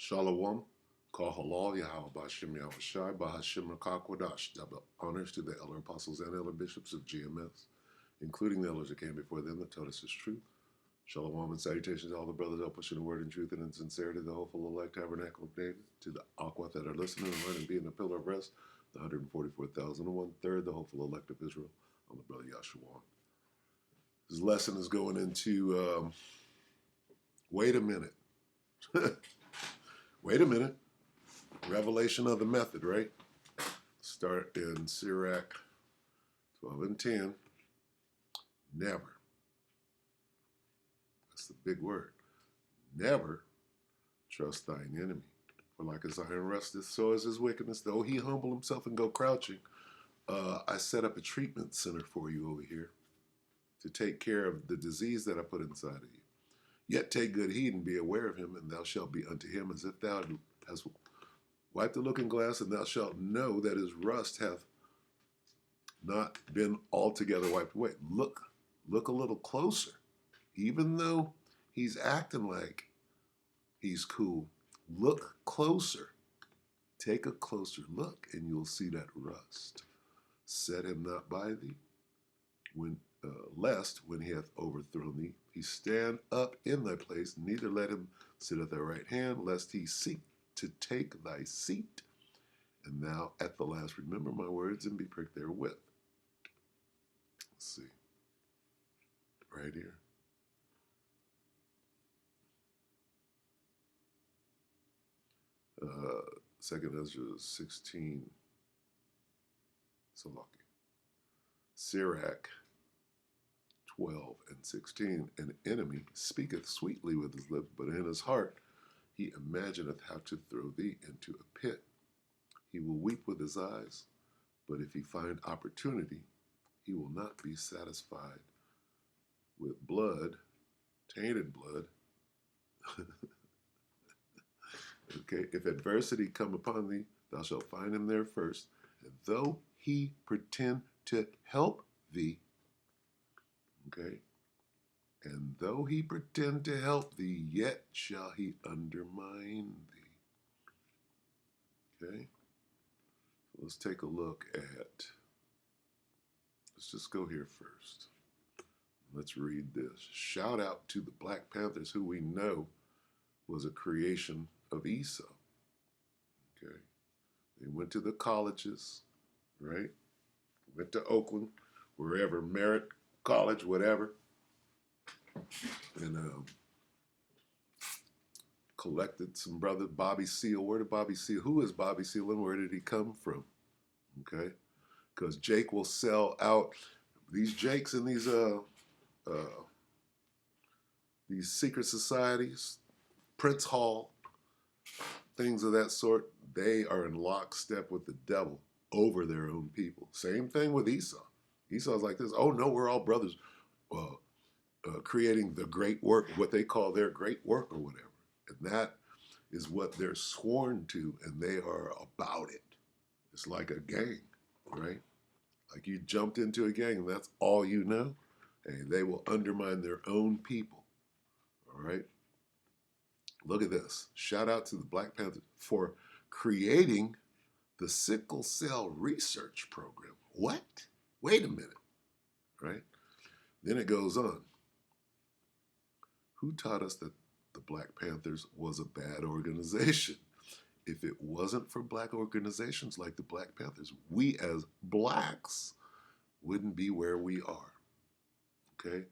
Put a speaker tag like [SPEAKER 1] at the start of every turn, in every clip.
[SPEAKER 1] Shalom, Kal Halal, Yahweh Bashim Yahushai, Bahashim Rakakwadash, double honors to the elder apostles and elder bishops of GMS, including the elders that came before them that taught us his truth. Shalom and salutations to all the brothers out pushing the word in truth and in sincerity, the hopeful elect tabernacle of David, to the Aquath that are listening and learning, being a pillar of rest, the 144,001 third, the hopeful elect of Israel, on the brother Yahshua. His lesson is going into, wait a minute. Wait a minute. Revelation of the method, right? Start in Sirach 12 and 10. Never. That's the big word. Never trust thine enemy. For like as iron rusteth, so is his wickedness. Though he humble himself and go crouching, I set up a treatment center for you over here to take care of the disease that I put inside of you. Yet take good heed and be aware of him, and thou shalt be unto him as if thou hast wiped the looking glass, and thou shalt know that his rust hath not been altogether wiped away. Look a little closer. Even though he's acting like he's cool, look closer. Take a closer look, and you'll see that rust. Set him not by thee, lest when he hath overthrown thee, he stand up in thy place, neither let him sit at thy right hand, lest he seek to take thy seat. And thou at the last remember my words and be pricked therewith. Let's see. Right here. Second Ezra 16. Salaki. Sirach 12 and 16. An enemy speaketh sweetly with his lips, but in his heart he imagineth how to throw thee into a pit. He will weep with his eyes, but if he find opportunity, he will not be satisfied with blood, tainted blood. Okay, if adversity come upon thee, thou shalt find him there first, and though he pretend to help thee, okay, and though he pretend to help thee, yet shall he undermine thee. Okay, let's take a look at, let's just go here first. Let's read this. Shout out to the Black Panthers, who we know was a creation of Esau. Okay, they went to the colleges, right? Went to Oakland, wherever, Merritt College, whatever, and collected some brothers. Bobby Seale. Where did Bobby Seale? Who is Bobby Seale, and where did he come from? Okay, because Jake will sell out these Jakes and these secret societies, Prince Hall, things of that sort. They are in lockstep with the devil over their own people. Same thing with Esau. Esau's like this. Oh no, we're all brothers. Creating the great work, what they call their great work or whatever. And that is what they're sworn to, and they are about it. It's like a gang, right? Like you jumped into a gang and that's all you know, and they will undermine their own people, all right? Look at this. Shout out to the Black Panthers for creating the sickle cell research program. What? Wait a minute, right? Then it goes on. Who taught us that the Black Panthers was a bad organization? If it wasn't for black organizations like the Black Panthers, we as blacks wouldn't be where we are. Okay?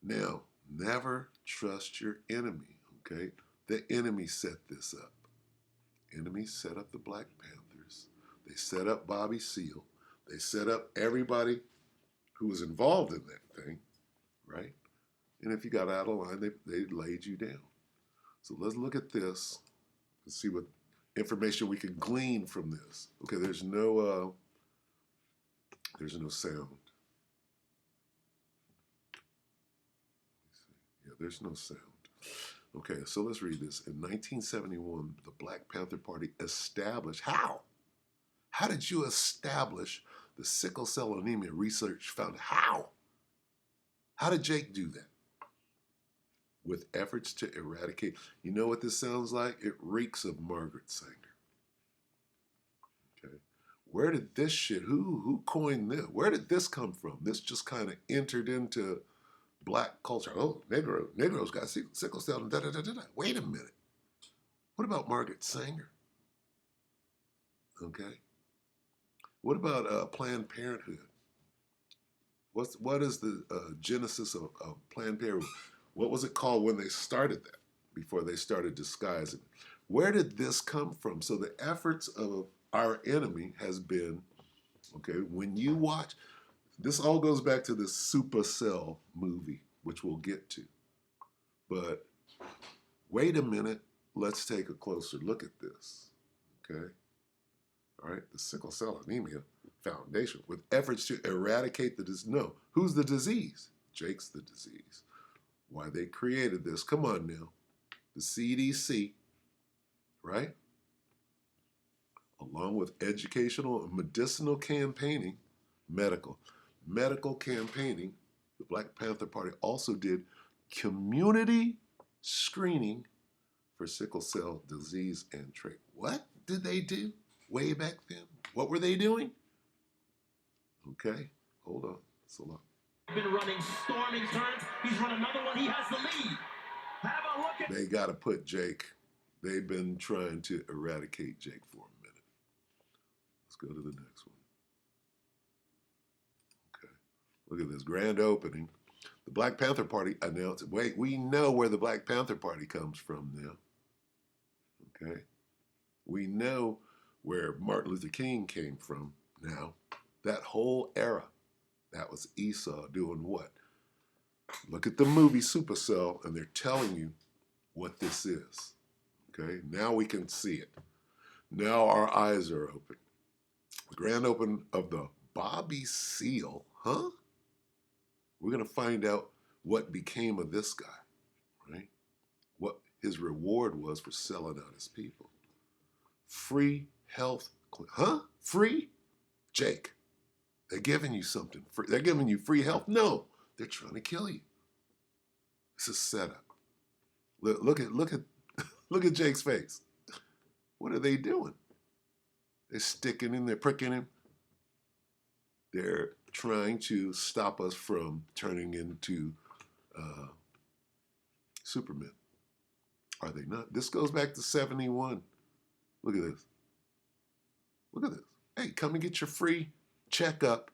[SPEAKER 1] Now, never trust your enemy. Okay? The enemy set this up. Enemy set up the Black Panthers. They set up Bobby Seale. They set up everybody who was involved in that thing, right? And if you got out of line, they laid you down. So let's look at this and see what information we can glean from this. Okay, there's no sound. Yeah, there's no sound. Okay, so let's read this. In 1971, the Black Panther Party established, how? How did you establish the sickle cell anemia research found? How? How did Jake do that? with efforts to eradicate. You know what this sounds like? It reeks of Margaret Sanger. Okay, where did this shit? Who coined this? Where did this come from? This just kind of entered into black culture. Oh, Negroes got sickle cell. Da, da, da, da, da. Wait a minute. What about Margaret Sanger? Okay. What about Planned Parenthood? What is the genesis of Planned Parenthood? What was it called when they started that? Before they started disguising it? Where did this come from? So the efforts of our enemy has been, okay, when you watch, this all goes back to this Supacell movie, which we'll get to. But wait a minute, let's take a closer look at this, okay? All right, the Sickle Cell Anemia Foundation, with efforts to eradicate the disease. No, who's the disease? Jake's the disease. Why they created this, come on now. The CDC, right? Along with educational and medicinal campaigning, medical campaigning, the Black Panther Party also did community screening for sickle cell disease and trait. What did they do way back then? What were they doing? Okay, hold on. It's a lot.
[SPEAKER 2] Been running storming turns. He's run another one. He has the lead. Have a look at.
[SPEAKER 1] They got to put Jake. They've been trying to eradicate Jake for a minute. Let's go to the next one. Okay, look at this grand opening. The Black Panther Party announced. Wait, we know where the Black Panther Party comes from now. Okay, we know where Martin Luther King came from now. That whole era, that was Esau doing what? Look at the movie Supacell, and they're telling you what this is. Okay, now we can see it. Now our eyes are open. The grand open of the Bobby Seale, huh? We're going to find out what became of this guy, right? What his reward was for selling out his people. Free health, huh? Free? Jake, they're giving you something. They're giving you free health. No, they're trying to kill you. It's a setup. Look at Jake's face. What are they doing? They're sticking him, they're pricking him. They're trying to stop us from turning into Superman. Are they not? This goes back to 71. Look at this. Look at this. Hey, come and get your free checkup,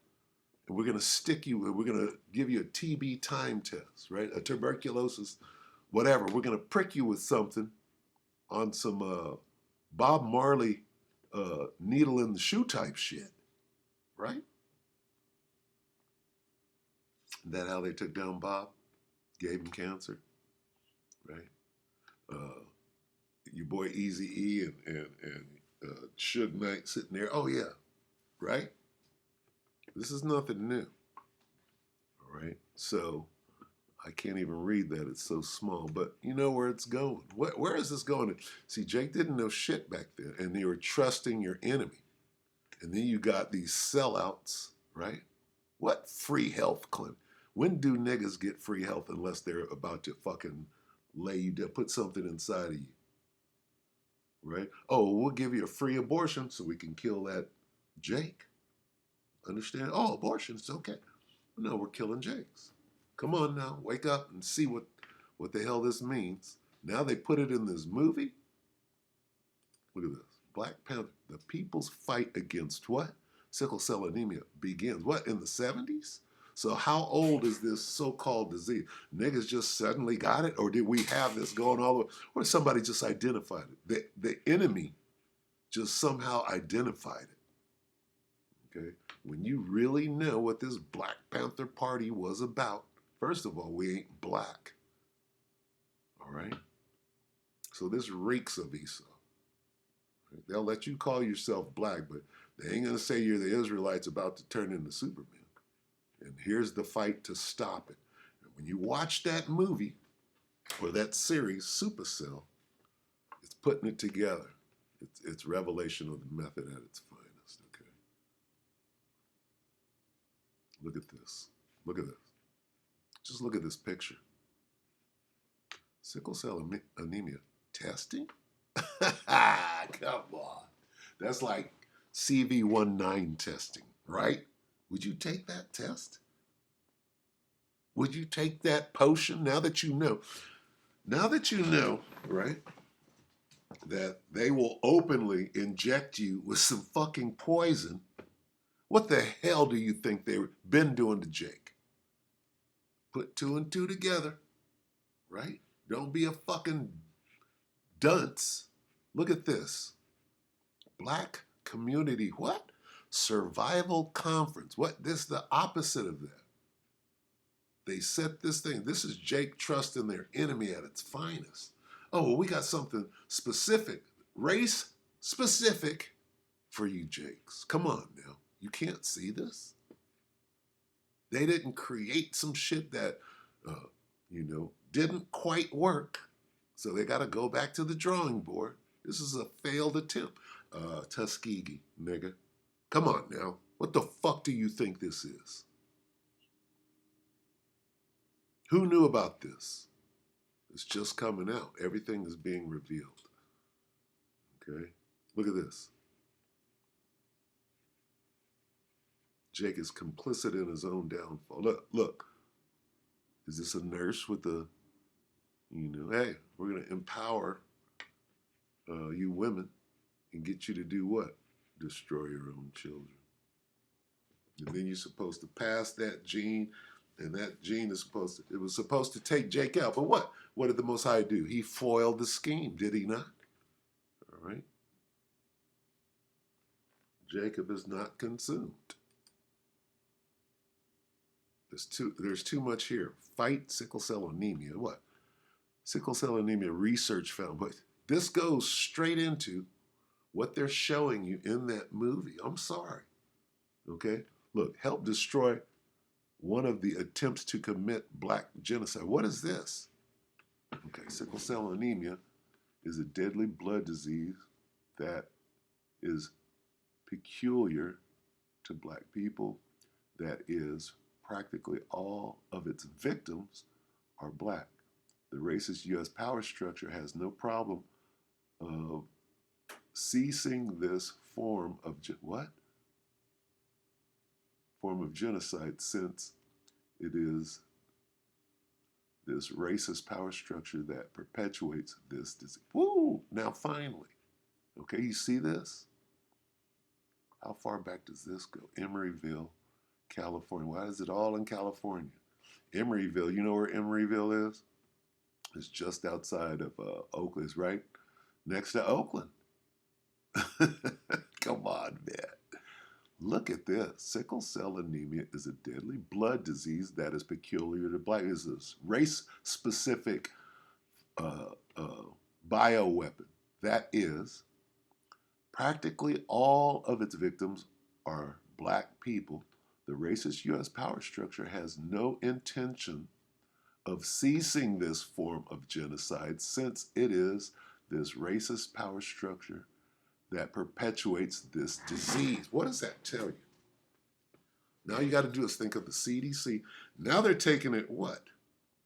[SPEAKER 1] and we're going to stick you, we're going to give you a TB time test, right? A tuberculosis, whatever. We're going to prick you with something on some Bob Marley needle in the shoe type shit, right? Isn't that how they took down Bob? Gave him cancer, right? Your boy Eazy-E and Suge Knight sitting there. Oh yeah, right? This is nothing new. All right. So I can't even read that. It's so small. But you know where it's going. Where is this going? See, Jake didn't know shit back then. And they were trusting your enemy. And then you got these sellouts, right? What free health clinic? When do niggas get free health unless they're about to fucking lay you down, put something inside of you? Right? Oh, we'll give you a free abortion so we can kill that Jake. Understand? Oh, abortion's okay. No, we're killing Jakes. Come on now, wake up and see what the hell this means. Now they put it in this movie. Look at this. Black Panther, the people's fight against what? Sickle cell anemia begins, what, in the 70s? So how old is this so-called disease? Niggas just suddenly got it? Or did we have this going all the way? Or somebody just identified it? The enemy just somehow identified it. Okay? When you really know what this Black Panther Party was about, first of all, we ain't black. All right? So this reeks of Esau. Right? They'll let you call yourself black, but they ain't going to say you're the Israelites about to turn into Superman. And here's the fight to stop it. And when you watch that movie, or that series, Supacell, it's putting it together. It's revelation of the method at its finest, okay? Look at this. Look at this. Just look at this picture. Sickle cell anemia testing? Come on. That's like CV19 testing, right? Would you take that test? Would you take that potion now that you know? Now that you know, right, that they will openly inject you with some fucking poison, what the hell do you think they've been doing to Jake? Put two and two together, right? Don't be a fucking dunce. Look at this. Black community, what? Survival conference. What? This is the opposite of that. They set this thing. This is Jake trusting their enemy at its finest. Oh, well, we got something specific, race specific for you, Jakes. Come on now. You can't see this? They didn't create some shit that, didn't quite work. So they got to go back to the drawing board. This is a failed attempt. Tuskegee, nigga. Come on now. What the fuck do you think this is? Who knew about this? It's just coming out. Everything is being revealed. Okay? Look at this. Jake is complicit in his own downfall. Look. Is this a nurse with the, hey, we're going to empower you women and get you to do what? Destroy your own children. And then you're supposed to pass that gene, and that gene is it was supposed to take Jake out. But what? What did the Most High do? He foiled the scheme, did he not? All right. Jacob is not consumed. There's too much here. Fight sickle cell anemia. What? Sickle cell anemia research found. But this goes straight into what they're showing you in that movie. I'm sorry. Okay? Look, help destroy one of the attempts to commit black genocide. What is this? Okay, sickle cell anemia is a deadly blood disease that is peculiar to black people, that is practically all of its victims are black. The racist U.S. power structure has no problem of ceasing this form of genocide, since it is this racist power structure that perpetuates this disease. Woo! Now finally, okay, you see this? How far back does this go? Emeryville, California. Why is it all in California? Emeryville, you know where Emeryville is? It's just outside of Oakland. It's right next to Oakland. Come on, man. Look at this. Sickle cell anemia is a deadly blood disease that is peculiar to black. It's a race-specific bioweapon. That is, practically all of its victims are black people. The racist U.S. power structure has no intention of ceasing this form of genocide, since it is this racist power structure that perpetuates this disease. What does that tell you? Now you got to do is think of the CDC. Now they're taking it what?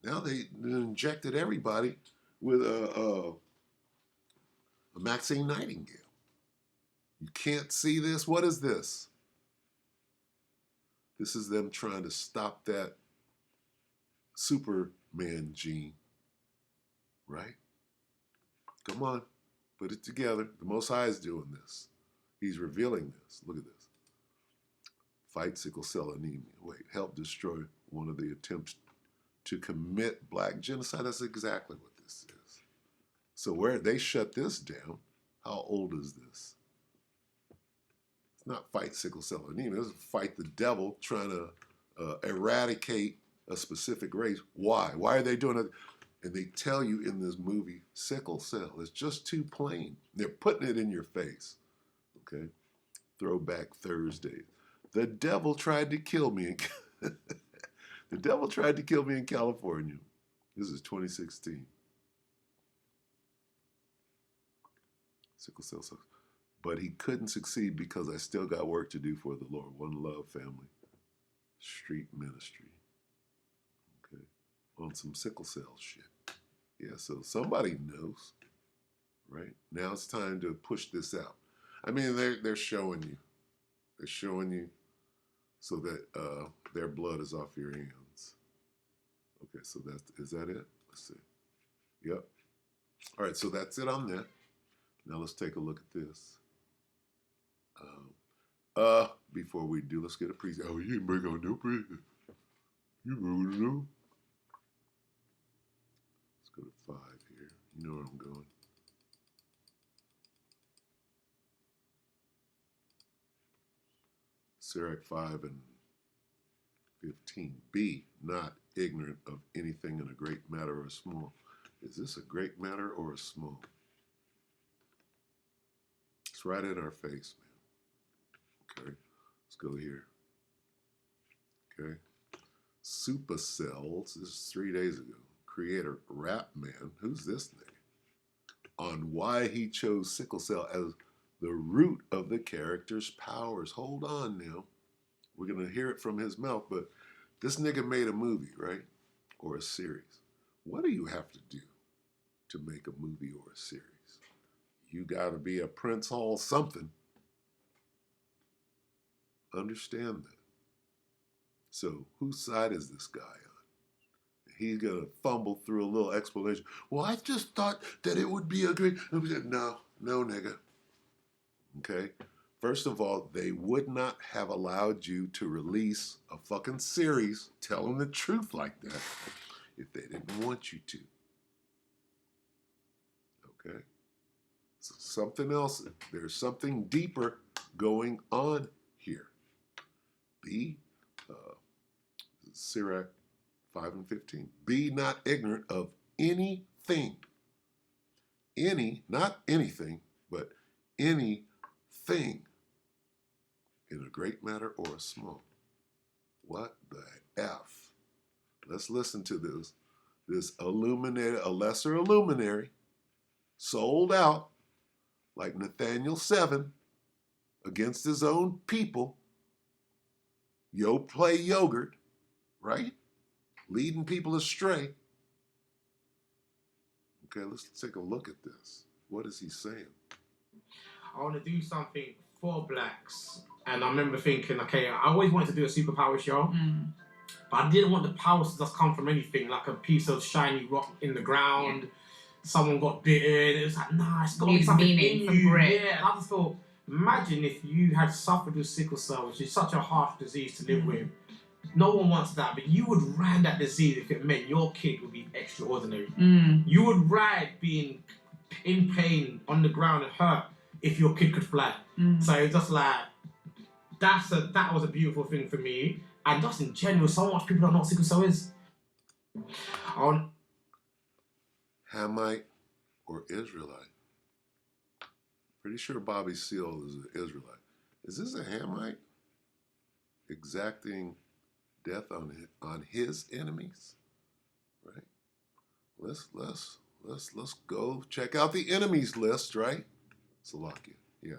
[SPEAKER 1] Now they injected everybody with a Maxine Nightingale. You can't see this? What is this? This is them trying to stop that Superman gene, right? Come on, put it together. The Most High is doing this. He's revealing this. Look at this. Fight sickle cell anemia. Wait, help destroy one of the attempts to commit black genocide. That's exactly what this is. So where they shut this down, how old is this? It's not fight sickle cell anemia. It's fight the devil trying to eradicate a specific race. Why? Why are they doing it? And they tell you in this movie, sickle cell. It's just too plain. They're putting it in your face. Okay? Throwback Thursday. The devil tried to kill me. The devil tried to kill me in California. This is 2016. Sickle cell sucks. But he couldn't succeed because I still got work to do for the Lord. One love, family. Street ministry. Okay. On some sickle cell shit. Yeah, so somebody knows, right? Now it's time to push this out. I mean, they're showing you. They're showing you so that their blood is off your hands. Okay, so is that it? Let's see. Yep. All right, so that's it on that. Now let's take a look at this. Before we do, let's get a pre. Oh, you ain't bring on no pre. You know what to do. Let's go to 5 here. You know where I'm going. Sirach 5 and 15. Be not ignorant of anything in a great matter or a small. Is this a great matter or a small? It's right in our face, man. Okay, let's go here. Okay. Supacell, this is 3 days ago. Creator Rap Man, who's this name? On why he chose sickle cell as the root of the character's powers. Hold on now. We're going to hear it from his mouth, but this nigga made a movie, right? Or a series. What do you have to do to make a movie or a series? You got to be a Prince Hall something. Understand that. So whose side is this guy on? He's going to fumble through a little explanation. Well, I just thought that it would be a great... No, nigga. Okay? First of all, they would not have allowed you to release a fucking series telling the truth like that if they didn't want you to. Okay? So something else, there's something deeper going on here. Sirach 5 and 15. Be not ignorant of anything. Not anything, but anything in a great matter or a small. What the F? Let's listen to this. This illuminated, a lesser luminary, sold out like Nathaniel 7 against his own people. Play yogurt, right? Leading people astray. Okay, let's take a look at this. What is he saying?
[SPEAKER 2] I want to do something for blacks. And I remember thinking, okay, I always wanted to do a superpower show. But I didn't want the powers to just come from anything, like a piece of shiny rock in the ground. Yeah. Someone got bitten. It was like, nah, it's got to be something in you. Yeah, and I just thought, imagine if you had suffered with sickle cell, which is such a harsh disease to live with. No one wants that, but you would ride that disease if it meant your kid would be extraordinary. You would ride being in pain on the ground and hurt if your kid could fly. So it's just like, that was a beautiful thing for me. And just in general, so much people don't know what sickle cell is.
[SPEAKER 1] Hamite or Israelite? Pretty sure Bobby Seale is an Israelite. Is this a Hamite exacting death on his enemies? Right? Let's go check out the enemies list, right? Salakia. Yeah.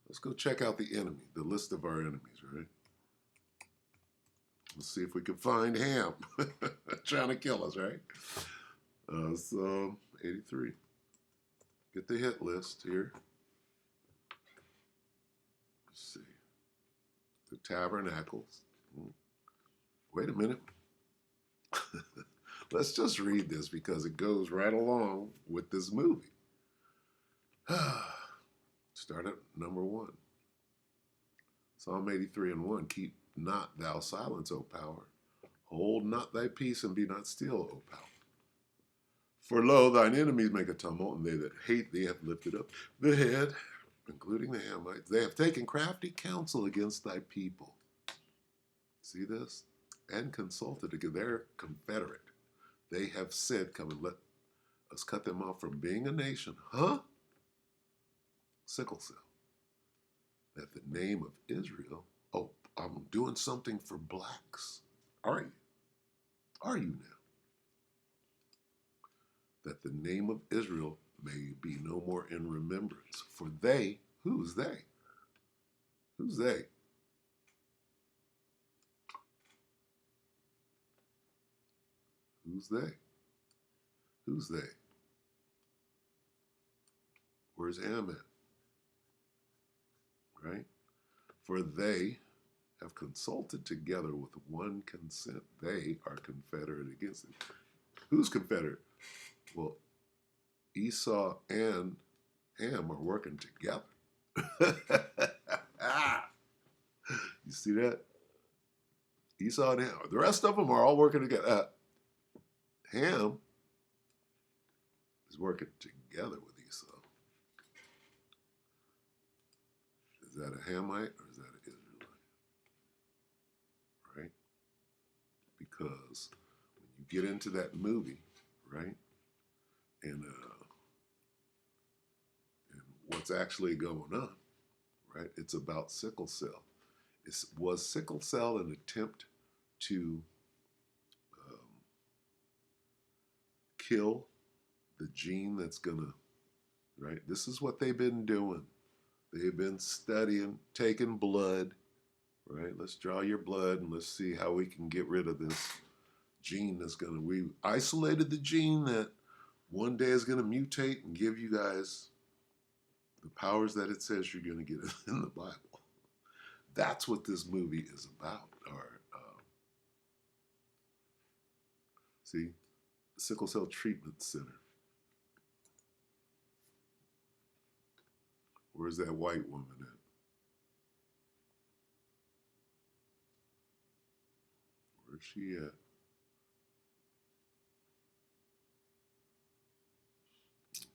[SPEAKER 1] Let's go check out the list of our enemies, right? Let's see if we can find Ham trying to kill us, right? So 83. Get the hit list here. Let's see. The Tabernacles. Wait a minute. Let's just read this because it goes right along with this movie. Start at number 1. Psalm 83 and 1. Keep not thou silence, O power. Hold not thy peace and be not still, O power. For lo, thine enemies make a tumult, and they that hate thee have lifted up the head, including the Hamites. They have taken crafty counsel against thy people. See this? And consulted against their confederate. They have said, come and let us cut them off from being a nation. Huh? Sickle cell. That the name of Israel, oh, I'm doing something for blacks. Are you? Are you now? That the name of Israel may be no more in remembrance. For they, who's they? Who's they? Who's they? Who's they? Where's Ham at? Right? For they have consulted together with one consent. They are confederate against it. Who's confederate? Well, Esau and Ham are working together. You see that? Esau and Ham. The rest of them are all working together. Ham is working together with Esau. Is that a Hamite or is that an Israelite? Right? Because when you get into that movie, right, and what's actually going on, right? It's about sickle cell. Was sickle cell an attempt to kill the gene that's gonna, right? This is what they've been doing. They've been studying, taking blood, right? Let's draw your blood and let's see how we can get rid of this gene that's gonna, we isolated the gene that one day is gonna mutate and give you guys the powers that it says you're gonna get in the Bible. That's what this movie is about. See, Sickle Cell Treatment Center. Where's that white woman at? Where's she at?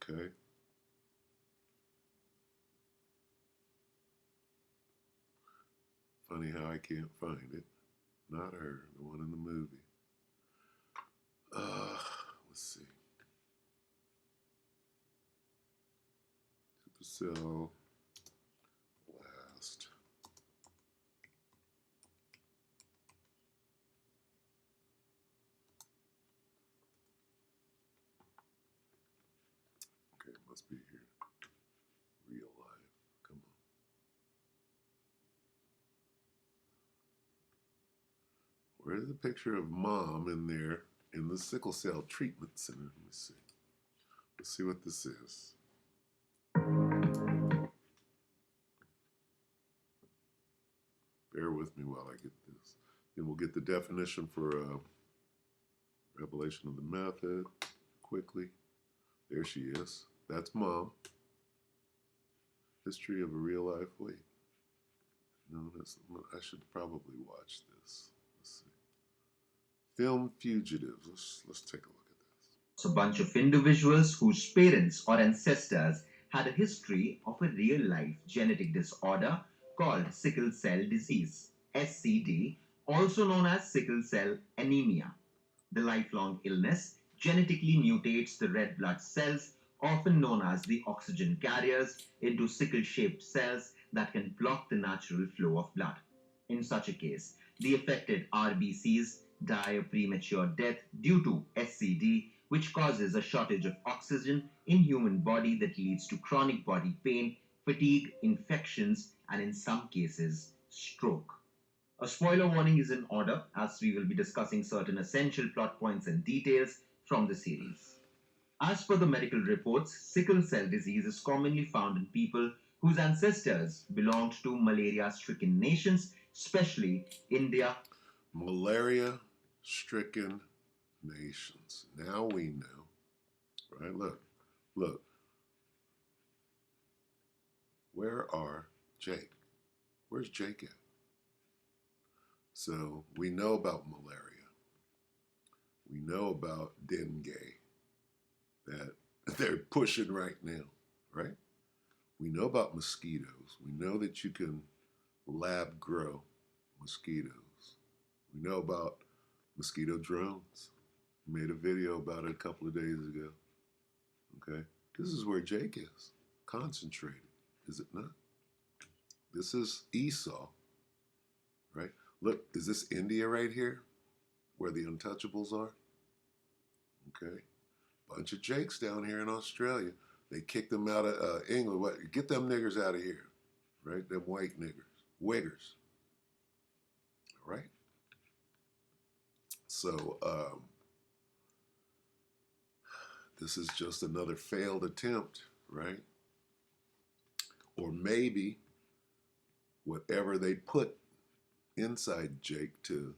[SPEAKER 1] Okay. Funny how I can't find it. Not her, the one in the movie. Let's see. Supacell last. Okay, it must be here. Real life. Come on. Where's the picture of mom in there in the sickle cell treatment center? Let me see. Let's see what this is. Bear with me while I get this. Then we'll get the definition for revelation of the method quickly. There she is. That's mom. History of a real life. Wait. No, I should probably watch this. Let's see. Film Fugitives. Let's take a look at this.
[SPEAKER 3] It's a bunch of individuals whose parents or ancestors had a history of a real-life genetic disorder called sickle cell disease, SCD, also known as sickle cell anemia. The lifelong illness genetically mutates the red blood cells, often known as the oxygen carriers, into sickle-shaped cells that can block the natural flow of blood. In such a case, the affected RBCs die a premature death due to SCD, which causes a shortage of oxygen in human body that leads to chronic body pain, fatigue, infections, and in some cases, stroke. A spoiler warning is in order, as we will be discussing certain essential plot points and details from the series. As per the medical reports, sickle cell disease is commonly found in people whose ancestors belonged to malaria-stricken nations, especially India.
[SPEAKER 1] Malaria-stricken nations. Now we know, right? Look. Where are Jake? Where's Jake at? So we know about malaria. We know about dengue that they're pushing right now, right? We know about mosquitoes. We know that you can lab grow mosquitoes. We know about mosquito drones. We made a video about it a couple of days ago. Okay? This is where Jake is, concentrated, is it not? This is Esau, right? Look, is this India right here, where the untouchables are? Okay? Bunch of Jakes down here in Australia. They kicked them out of England. What? Get them niggers out of here, right? Them white niggers, wiggers, all right? So this is just another failed attempt, right? Or maybe whatever they put inside Jake to,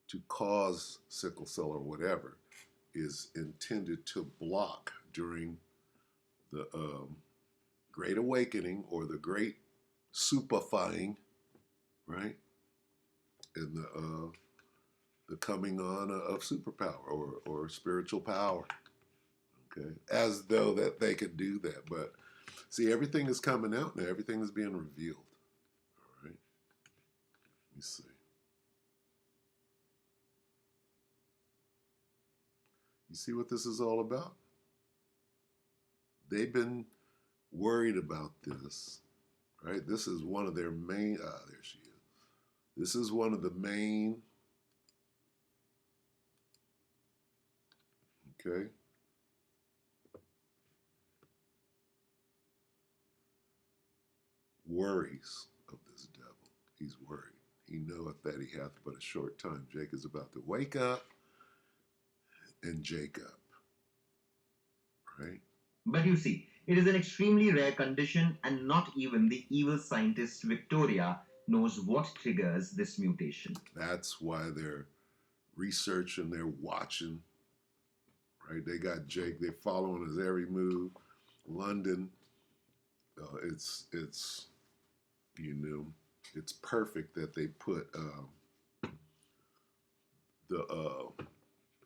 [SPEAKER 1] to cause sickle cell or whatever is intended to block during the Great Awakening or the Great Supifying, right? And the coming on of superpower or spiritual power, okay? As though that they could do that. But see, everything is coming out now. Everything is being revealed, all right? Let me see. You see what this is all about? They've been worried about this, right? This is one of their main, there she is. This is one of the main, okay? Worries of this devil. He's worried. He knoweth that he hath but a short time. Jake is about to wake up and Jacob, right?
[SPEAKER 3] But you see, it is an extremely rare condition, and not even the evil scientist Victoria knows what triggers this mutation.
[SPEAKER 1] That's why they're researching, they're watching, right? They got Jake, they're following his every move. London, it's it's perfect that they put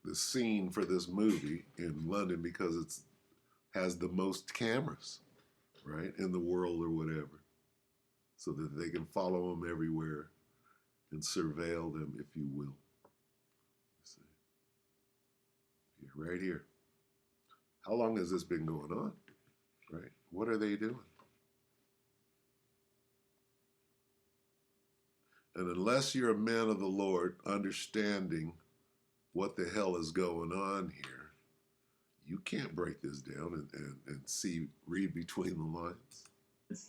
[SPEAKER 1] the scene for this movie in London because it's has the most cameras, right, in the world or whatever, so that they can follow them everywhere and surveil them, if you will. See, right here. How long has this been going on, right? What are they doing? And unless you're a man of the Lord, understanding what the hell is going on here, you can't break this down and see, read between the lines.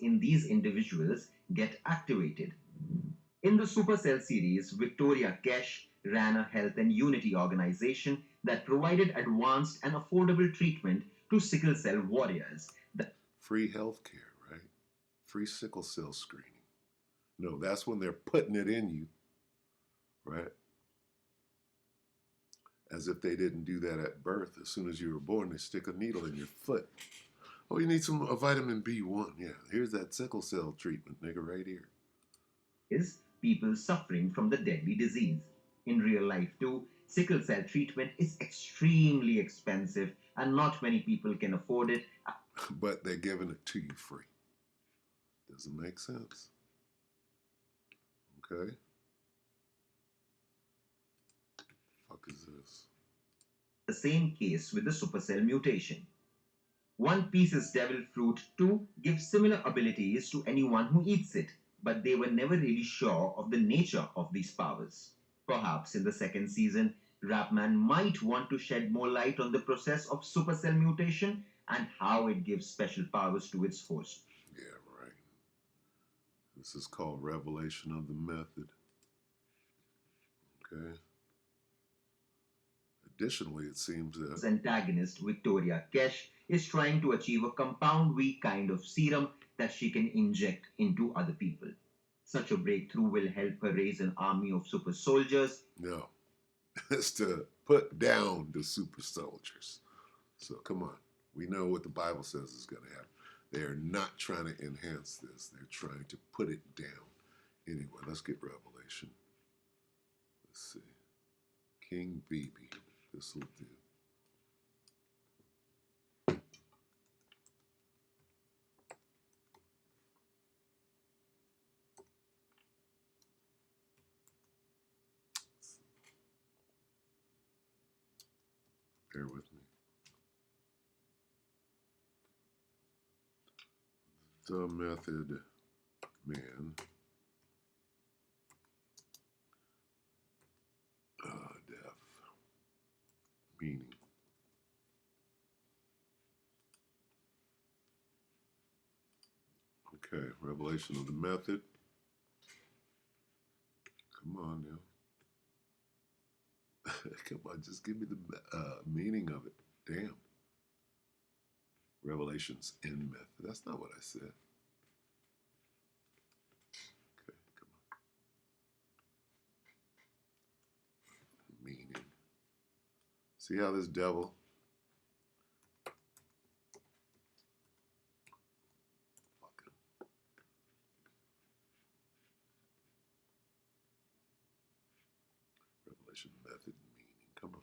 [SPEAKER 3] In these individuals get activated. In the Supacell series, Victoria Kesh ran a health and unity organization that provided advanced and affordable treatment to sickle cell warriors.
[SPEAKER 1] Free health care, right? Free sickle cell screening. No, that's when they're putting it in you, right? As if they didn't do that at birth. As soon as you were born, they stick a needle in your foot. Oh, you need some vitamin B1. Yeah, here's that sickle cell treatment, nigga, right here.
[SPEAKER 3] Is people suffering from the deadly disease. In real life, too, sickle cell treatment is extremely expensive and not many people can afford it.
[SPEAKER 1] But they're giving it to you free. Doesn't make sense. Okay? Fuck is this?
[SPEAKER 3] The same case with the Supacell mutation. One piece's devil fruit, too, gives similar abilities to anyone who eats it, but they were never really sure of the nature of these powers. Perhaps in the second season, Rapman might want to shed more light on the process of supercell mutation and how it gives special powers to its host.
[SPEAKER 1] Yeah, right. This is called Revelation of the Method. Okay. Additionally, it seems that
[SPEAKER 3] Antagonist Victoria Kesh is trying to achieve a compound V kind of serum that she can inject into other people. Such a breakthrough will help her raise an army of super soldiers.
[SPEAKER 1] no, it's to put down the super soldiers. So come on, we know what the Bible says is going to happen. They are not trying to enhance this; they're trying to put it down. Anyway, let's get Revelation. Let's see, King BB. This will do. Bear with me. The method man. Death. Meaning. Okay, revelation of the method. Come on now. Come on, just give me the meaning of it. Damn. Revelations in method. That's not what I said. Okay, come on. Meaning. See how this devil fucking revelation method meaning. Come on.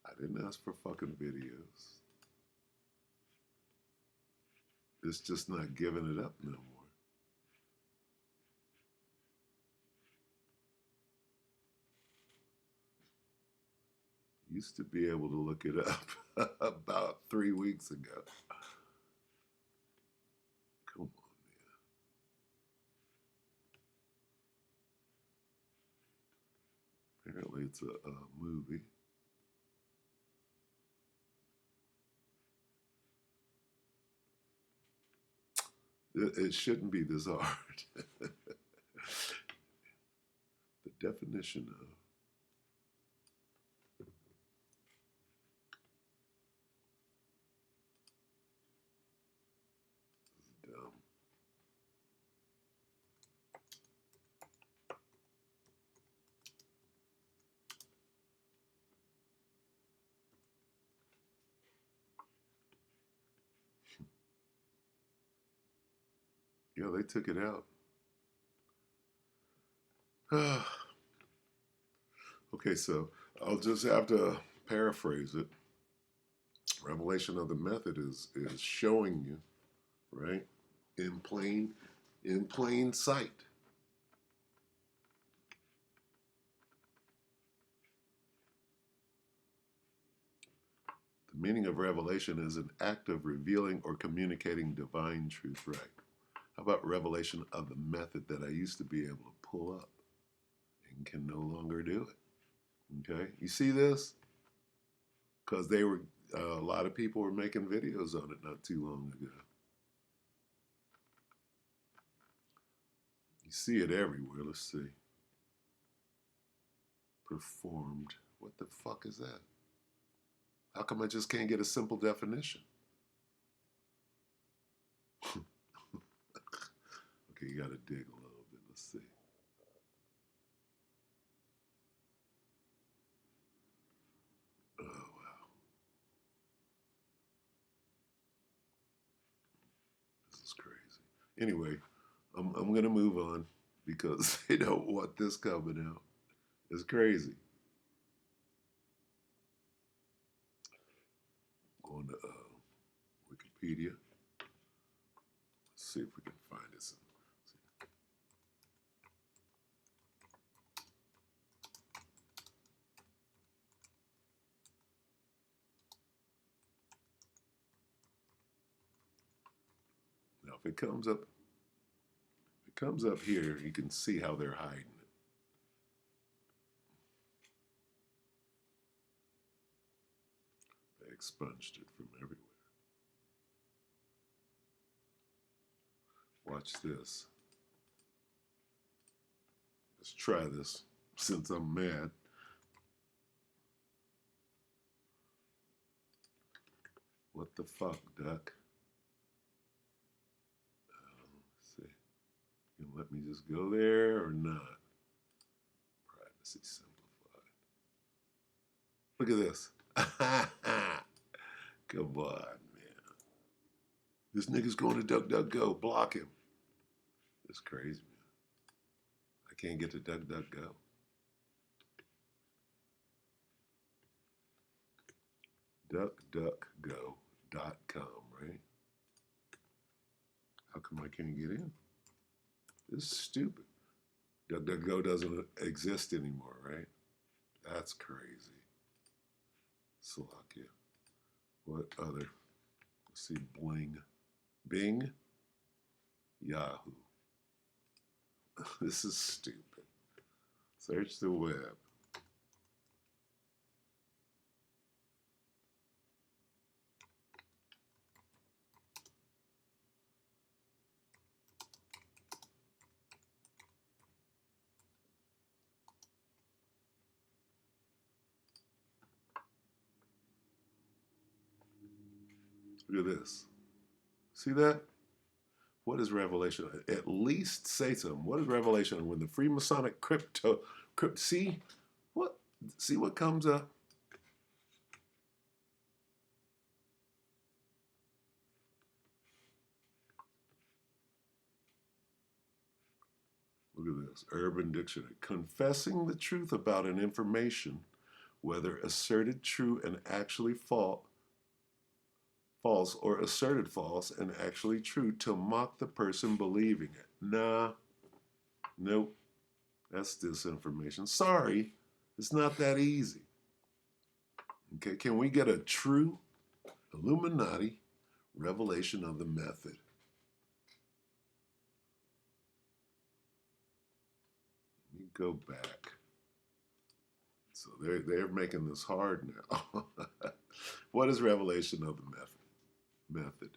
[SPEAKER 1] I didn't ask for fucking videos. It's just not giving it up no more. Used to be able to look it up about 3 weeks ago. Come on, man. Apparently it's a movie. It shouldn't be this hard. The definition of dumb. Yeah, they took it out. Okay, so I'll just have to paraphrase it. Revelation of the method is showing you, right, in plain sight. The meaning of revelation is an act of revealing or communicating divine truth, right? How about revelation of the method that I used to be able to pull up and can no longer do it? Okay, you see this? Because they were a lot of people were making videos on it not too long ago. You see it everywhere. Let's see. Performed. What the fuck is that? How come I just can't get a simple definition? Okay, you got to dig a little bit. Let's see. Oh, wow. This is crazy. Anyway, I'm going to move on because they don't want this coming out. It's crazy. Going to Wikipedia. Let's see if we can find it. Now, if it comes up here, you can see how they're hiding it. They expunged it from everywhere. Watch this. Let's try this since I'm mad. What the fuck, duck? Let's see. You gonna let me just go there or not? Privacy simplified. Look at this. Come on, man. This nigga's going to DuckDuckGo. Block him. It's crazy, man. I can't get to DuckDuckGo. DuckDuckGo.com, right? How come I can't get in? This is stupid. DuckDuckGo doesn't exist anymore, right? That's crazy. Slovakia. What other? Let's see. Bing. Yahoo. This is stupid. Search the web. Look at this. See that? What is Revelation? At least say something. What is Revelation? When the Freemasonic see what comes up? Look at this. Urban Dictionary. Confessing the truth about an information, whether asserted true and actually false, or asserted false and actually true, to mock the person believing it. Nah. Nope. That's disinformation. Sorry. It's not that easy. Okay, can we get a true Illuminati revelation of the method? Let me go back. So they're making this hard now. What is revelation of the method?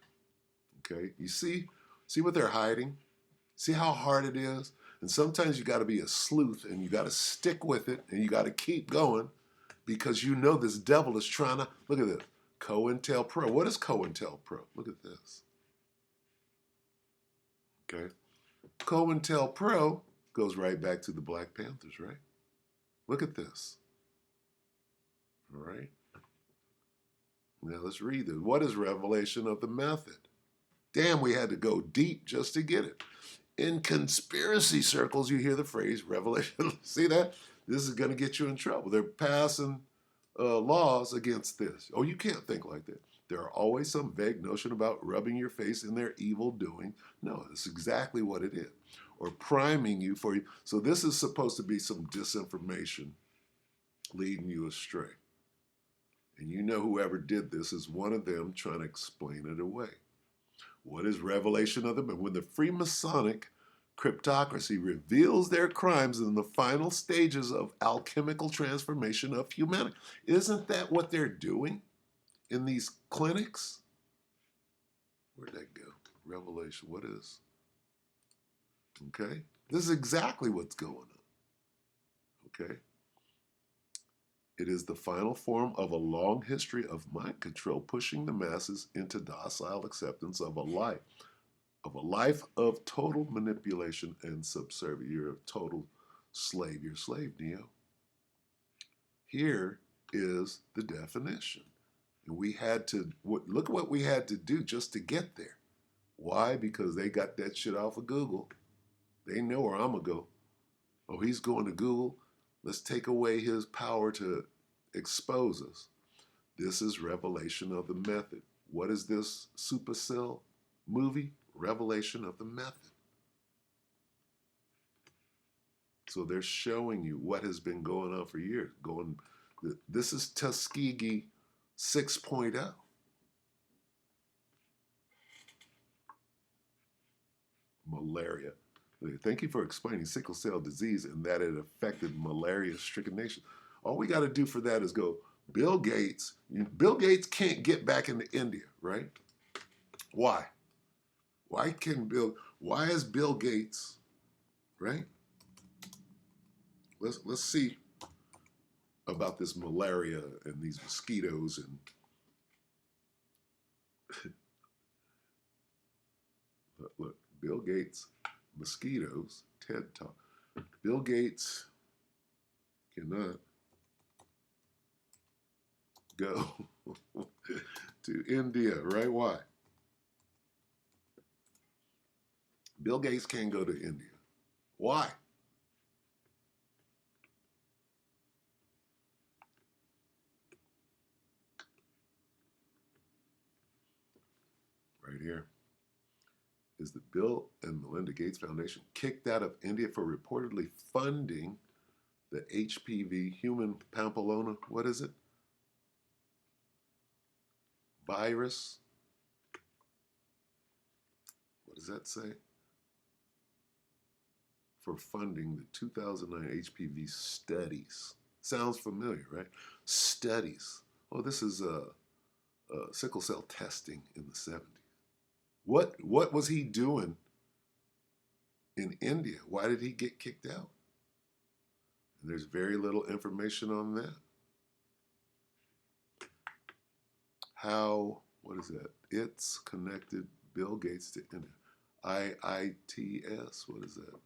[SPEAKER 1] Okay, you see what they're hiding? See how hard it is? And sometimes you got to be a sleuth and you got to stick with it and you got to keep going because you know this devil is trying to, look at this, COINTELPRO. What is COINTELPRO? Look at this. Okay. COINTELPRO goes right back to the Black Panthers, right? Look at this. All right. Now let's read this. What is revelation of the method? Damn, we had to go deep just to get it. In conspiracy circles, you hear the phrase revelation. See that? This is going to get you in trouble. They're passing laws against this. Oh, you can't think like that. There are always some vague notion about rubbing your face in their evil doing. No, that's exactly what it is. Or priming you for you. So this is supposed to be some disinformation leading you astray. And you know whoever did this is one of them trying to explain it away. What is revelation of them? And when the Freemasonic cryptocracy reveals their crimes in the final stages of alchemical transformation of humanity. Isn't that what they're doing in these clinics? Where'd that go? Revelation, what is? Okay, this is exactly what's going on. Okay. It is the final form of a long history of mind control, pushing the masses into docile acceptance of a life of total manipulation and subservience. You're a total slave. You're a slave, Neo. Here is the definition. And we had to, look at what we had to do just to get there. Why? Because they got that shit off of Google. They know where I'm going to go. Oh, he's going to Google. Let's take away his power to expose us. This is revelation of the method. What is this Supacell movie? Revelation of the method. So they're showing you what has been going on for years. This is Tuskegee 6.0. Malaria. Thank you for explaining sickle cell disease and that it affected malaria-stricken nations. All we got to do for that is go, Bill Gates can't get back into India, right? Why? Why is Bill Gates, right? Let's see about this malaria and these mosquitoes and look, Bill Gates, mosquitoes, TED Talk. Bill Gates cannot go to India, right? Why? Bill Gates can't go to India. Why? Right here is the Bill and Melinda Gates Foundation kicked out of India for reportedly funding the HPV, human papilloma, what is it? Virus. What does that say? For funding the 2009 HPV studies. Sounds familiar, right? Studies. Oh, this is sickle cell testing in the 70s. What was he doing in India? Why did he get kicked out? And there's very little information on that. What is that? It's connected Bill Gates to India. IITS, what is that?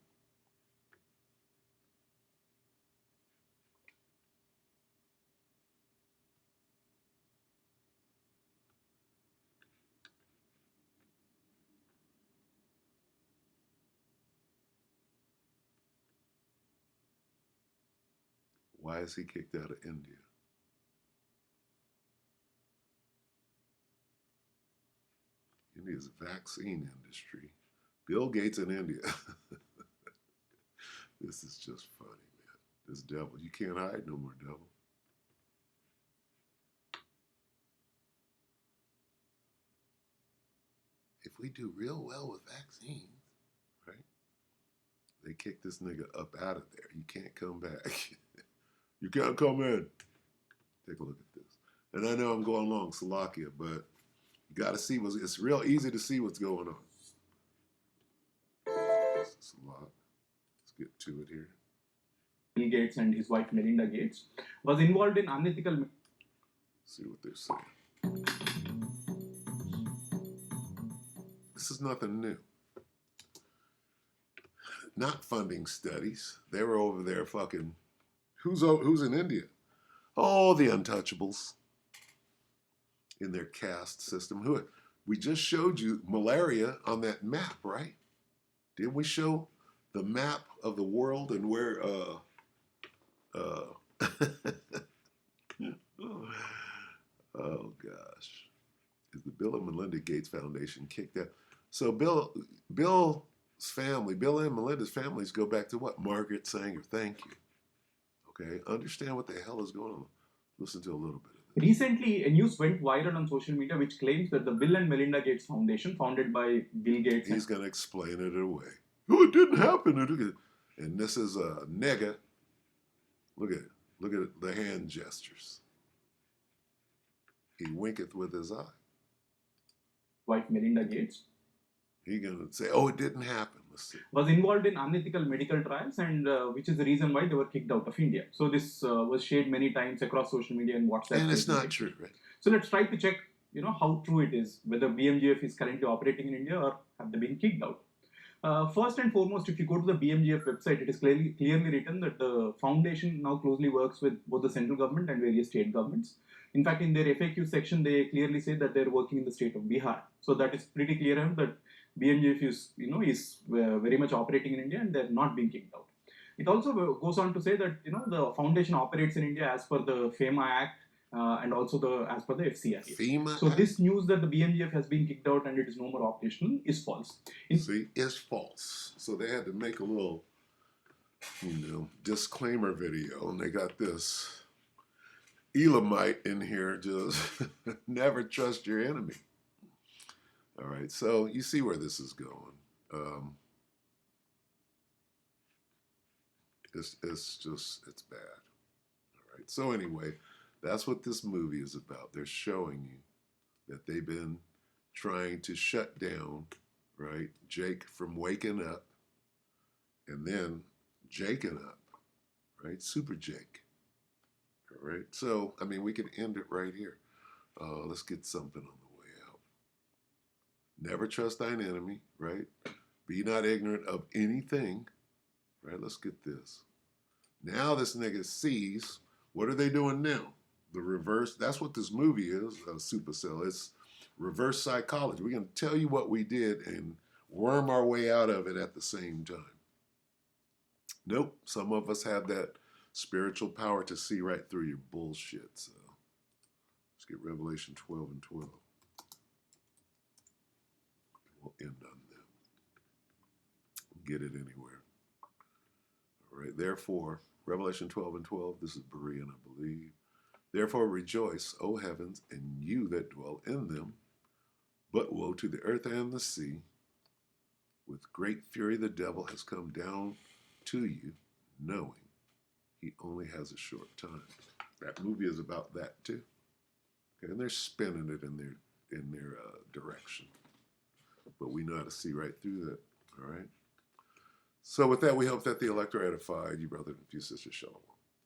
[SPEAKER 1] Why is he kicked out of India? India's vaccine industry. Bill Gates in India. This is just funny, man. This devil. You can't hide no more, devil. If we do real well with vaccines, right? They kick this nigga up out of there. You can't come back. You can't come in. Take a look at this. And I know I'm going long, Salakia, but you got to see what's. It's real easy to see what's going on. It's a lot. Let's get to it here.
[SPEAKER 4] Bill Gates and his wife Melinda Gates was involved in unethical.
[SPEAKER 1] See what they're saying. This is nothing new. Not funding studies. They were over there fucking. Who's in India? Oh, the untouchables in their caste system. Who we just showed you malaria on that map, right? Didn't we show the map of the world and where oh gosh. Is the Bill and Melinda Gates Foundation kicked out? So Bill's family, Bill and Melinda's families go back to what? Margaret Sanger, thank you. Okay, understand what the hell is going on. Listen to a little bit of this.
[SPEAKER 4] Recently, a news went viral on social media which claims that the Bill and Melinda Gates Foundation, founded by Bill Gates,
[SPEAKER 1] He's going to explain it away. Oh, it didn't happen. And this is a nigga. Look at it. Look at the hand gestures. He winketh with his eye.
[SPEAKER 4] wife Melinda Gates,
[SPEAKER 1] He going to say, oh, it didn't happen. Let's see.
[SPEAKER 4] was involved in unethical medical trials, and which is the reason why they were kicked out of India. So this was shared many times across social media and WhatsApp.
[SPEAKER 1] And it's not true, right?
[SPEAKER 4] So let's try to check, how true it is, whether BMGF is currently operating in India or have they been kicked out. First and foremost, if you go to the BMGF website, it is clearly written that the foundation now closely works with both the central government and various state governments. In fact, in their FAQ section, they clearly say that they're working in the state of Bihar. So that is pretty clear that BMGF is very much operating in India and they're not being kicked out. It also goes on to say that the foundation operates in India as per the FEMA Act and also as per the FCRA.
[SPEAKER 1] FEMA
[SPEAKER 4] So
[SPEAKER 1] Act?
[SPEAKER 4] this news that the BMGF has been kicked out and it is no more operational is false.
[SPEAKER 1] See, it's false. So they had to make a little, disclaimer video, and they got this Elamite in here, just never trust your enemy. All right, so you see where this is going. It's bad. All right, so anyway, that's what this movie is about. They're showing you that they've been trying to shut down, right, Jake from waking up, and then jaking up, right, Super Jake. All right, so, we could end it right here. Let's get something on the way out. Never trust thine enemy, right? Be not ignorant of anything, right? Let's get this. Now this nigga sees, what are they doing now? The reverse, that's what this movie is, Supacell. It's reverse psychology. We're going to tell you what we did and worm our way out of it at the same time. Nope, some of us have that spiritual power to see right through your bullshit. So let's get Revelation 12 and 12. We'll end on them. Get it anywhere. All right, therefore, Revelation 12 and 12, this is Berean, I believe. Therefore rejoice, O heavens, and you that dwell in them. But woe to the earth and the sea. With great fury the devil has come down to you, knowing he only has a short time. That movie is about that too. Okay, and they're spinning it in their direction. But we know how to see right through that. All right. So with that, we hope that the elect are edified. You brother and few sisters, shalom.